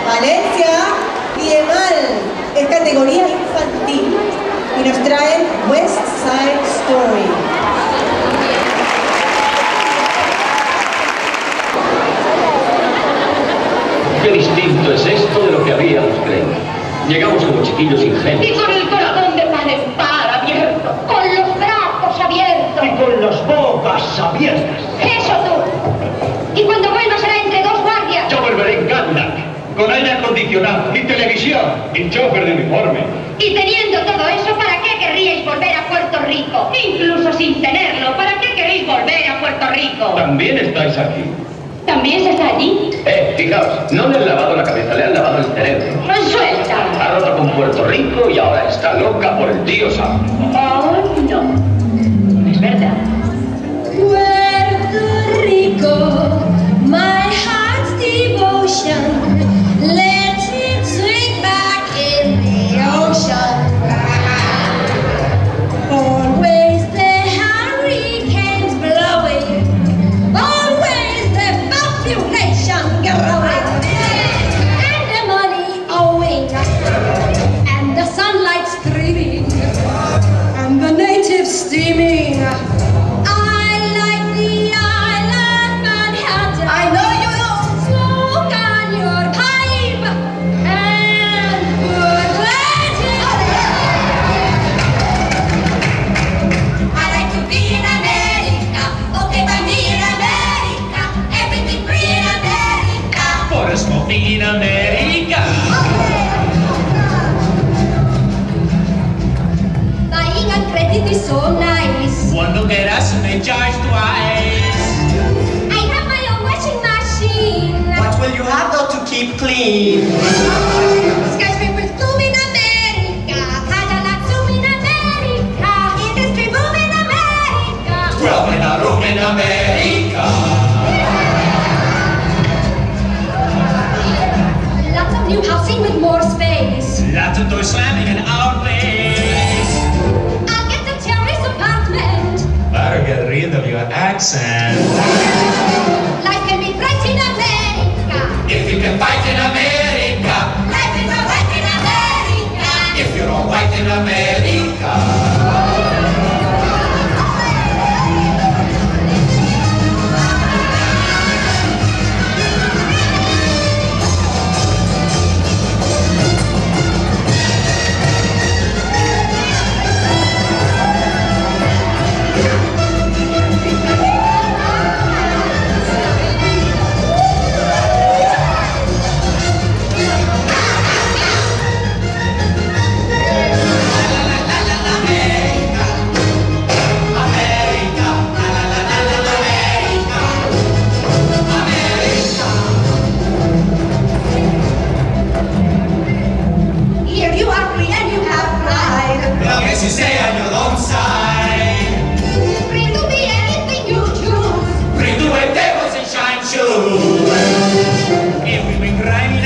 Valencia y Emal es categoría infantil y nos traen West Side Story. Qué distinto es esto de lo que habíamos creído. Llegamos como chiquillos ingenuos. Y con el corazón de pan en par abierto, con los brazos abiertos. Y con las bocas abiertas. Eso tú. Y cuando vuelvas será entre dos guardias. Yo volveré en Cadillac, con aire acondicionado, y televisión, y chofer de uniforme. Y teniendo todo eso, ¿para qué querríais volver a Puerto Rico? Incluso sin tenerlo, ¿para qué queréis volver a Puerto Rico? También estáis aquí. ¿También se está allí? Fijaos, no le han lavado la cabeza, le han lavado el cerebro. No suelta. Ha roto con Puerto Rico y ahora está loca por el tío Sam. Oh, no. Es verdad. Puerto Rico, my heart's devotion, let it sink back in the ocean. Always the hurricanes blowing, always the population growing, and the money owing, and the sunlight streaming, and the natives steaming. In America. Buying on credit is so nice. One look at us and they charge twice. I have my own washing machine. What will you have though to keep clean? Skyscrapers bloom in America. Cadillacs zoom in America. Industry boom in America. 12 in a room in America. Lots of new housing with more space. Lots of doors slamming in our face. I'll get the terrace apartment. Better get rid of your accent. Life can be bright in America. If you can fight in America. Life is alright in America. If you're all white in America. You say on your own side. Free to be anything you choose. Free to wear devils and shine shoes. If we've been grinding